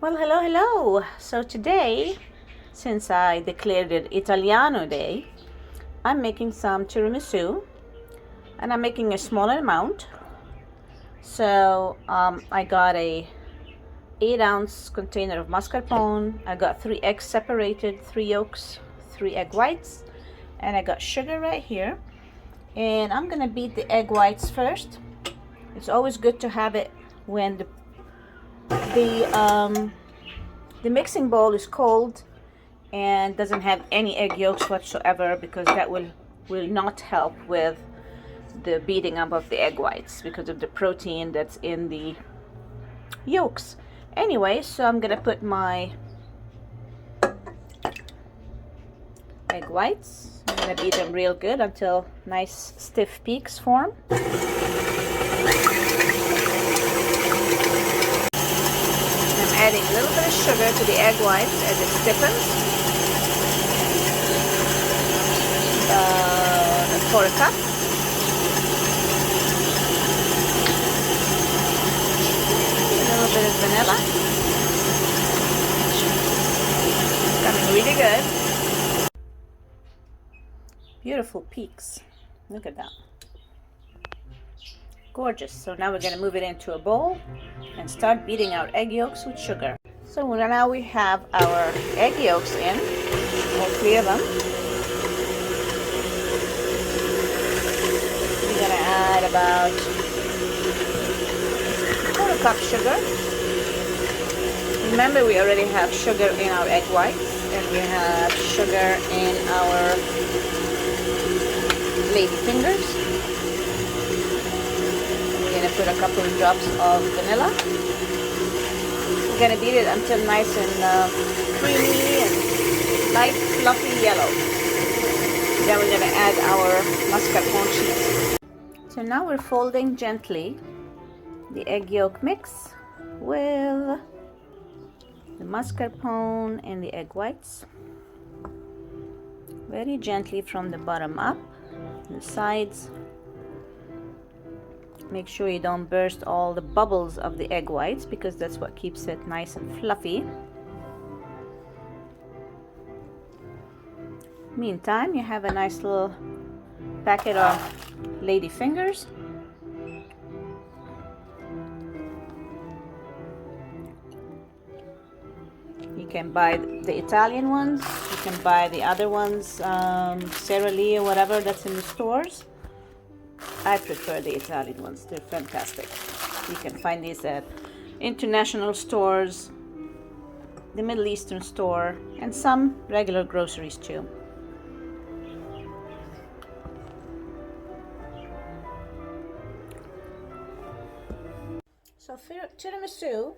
Well, hello. So today, since I declared it Italiano Day, I'm making some tiramisu, and I'm making a smaller amount. So I got a 8-ounce container of mascarpone. I got 3 eggs separated, 3 yolks, 3 egg whites, and I got sugar right here. And I'm gonna beat the egg whites first. It's always good to have it when the mixing bowl is cold and doesn't have any egg yolks whatsoever, because that will not help with the beating up of the egg whites because of the protein that's in the yolks. Anyway, so I'm gonna put my egg whites. I'm gonna beat them real good until nice stiff peaks form. I'm adding a little bit of sugar to the egg whites as it stiffens. For a cup. A little bit of vanilla. It's coming really good. Beautiful peaks. Look at that. Gorgeous. So now we're going to move it into a bowl and start beating our egg yolks with sugar. So now we have our egg yolks in, all 3 of them. We're going to add about 1/4 cup sugar. Remember, we already have sugar in our egg whites, and we have sugar in our lady fingers. We're going to put a couple of drops of vanilla. We're going to beat it until nice and creamy and light fluffy yellow. Then we're going to add our mascarpone cheese. So now we're folding gently the egg yolk mix with the mascarpone and the egg whites. Very gently from the bottom up, the sides. Make sure you don't burst all the bubbles of the egg whites, because that's what keeps it nice and fluffy. Meantime, you have a nice little packet of lady fingers. You can buy the Italian ones, you can buy the other ones, Sara Lee or whatever that's in the stores. I prefer the Italian ones, they're fantastic. You can find these at international stores, the Middle Eastern store, and some regular groceries too. So for tiramisu,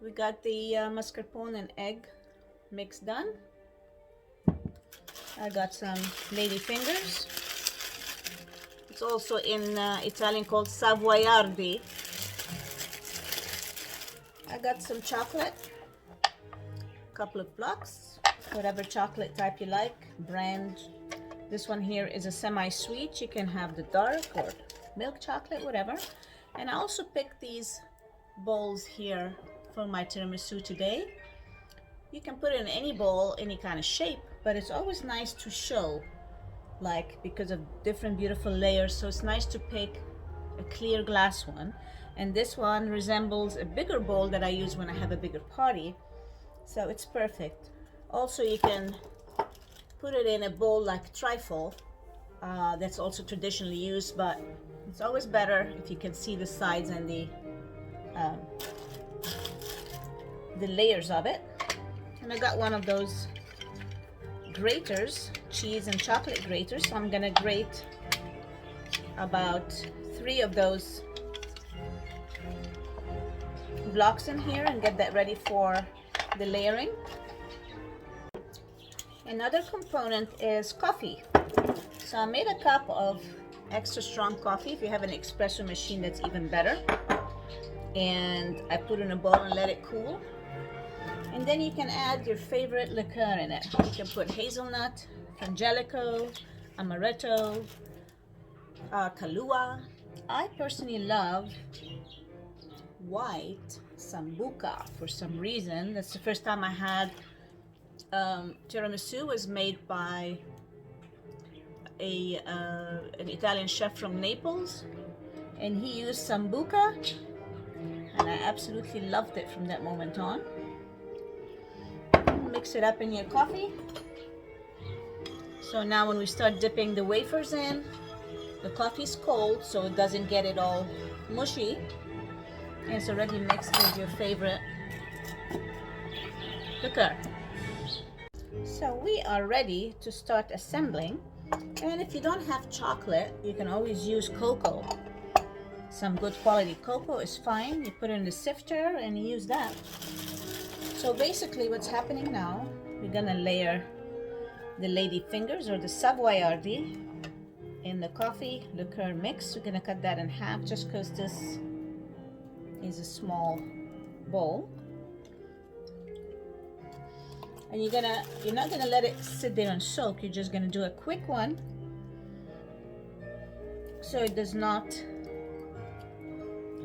we got the mascarpone and egg mix done. I got some lady fingers. It's also in Italian called savoiardi. I got some chocolate, a couple of blocks, whatever chocolate type you like, brand. This one here is a semi-sweet. You can have the dark or milk chocolate, whatever. And I also picked these bowls here for my tiramisu today. You can put it in any bowl, any kind of shape, but it's always nice to show, like, because of different beautiful layers. So it's nice to pick a clear glass one, and this one resembles a bigger bowl that I use when I have a bigger party, so it's perfect. Also, you can put it in a bowl like trifle, that's also traditionally used, but it's always better if you can see the sides and the layers of it. And I got one of those graters, cheese and chocolate graters, so I'm gonna grate about 3 of those blocks in here and get that ready for the layering. Another component is coffee. So I made a cup of extra strong coffee. If you have an expresso machine, that's even better. And I put in a bowl and let it cool. And then you can add your favorite liqueur in it. You can put hazelnut, frangelico, amaretto, Kahlua. I personally love white sambuca for some reason. That's the first time I had tiramisu. Was made by an Italian chef from Naples, and he used sambuca, and I absolutely loved it from that moment on. Mix it up in your coffee. So now when we start dipping the wafers in, the coffee's cold so it doesn't get it all mushy. And it's already mixed with your favorite liquor. So we are ready to start assembling. And if you don't have chocolate, you can always use cocoa. Some good quality cocoa is fine. You put it in the sifter and you use that. So basically what's happening now, we're gonna layer the lady fingers or the savoiardi in the coffee liqueur mix. We're gonna cut that in half just because this is a small bowl. And you're not gonna let it sit there and soak. You're just gonna do a quick one so it does not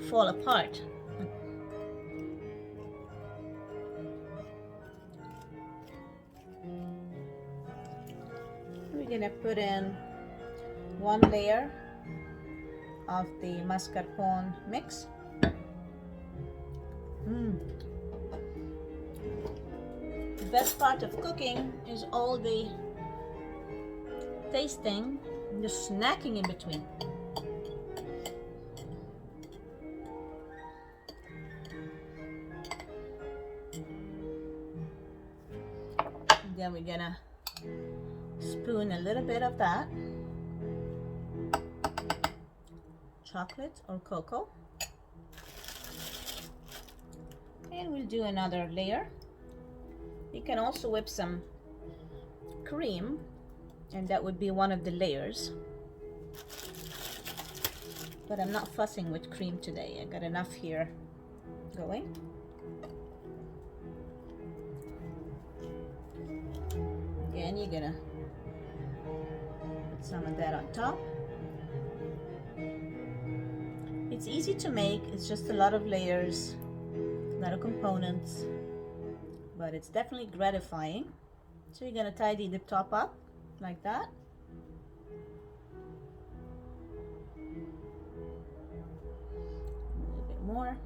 fall apart. We're gonna put in one layer of the mascarpone mix. The best part of cooking is all the tasting, the snacking in between. And then we're gonna spoon a little bit of that chocolate or cocoa, and we'll do another layer. You can also whip some cream, and that would be one of the layers, but I'm not fussing with cream today. I got enough here going. Again, you're gonna put some of that on top. It's easy to make. It's just a lot of layers, a lot of components, but it's definitely gratifying. So you're gonna tidy the top up like that. A little bit more.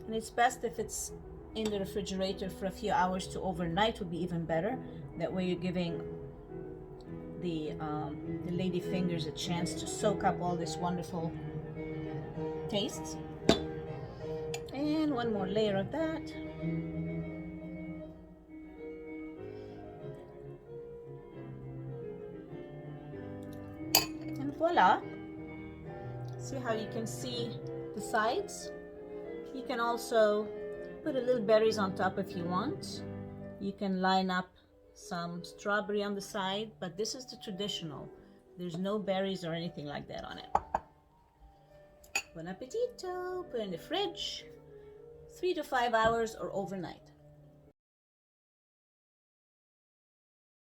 And it's best if it's in the refrigerator for a few hours to overnight, would be even better. That way you're giving the lady fingers a chance to soak up all this wonderful tastes. And one more layer of that. And voila! See how you can see the sides? You can also put a little berries on top if you want. You can line up some strawberry on the side, but this is the traditional. There's no berries or anything like that on it. Buon appetito! Put it in the fridge, 3 to 5 hours or overnight.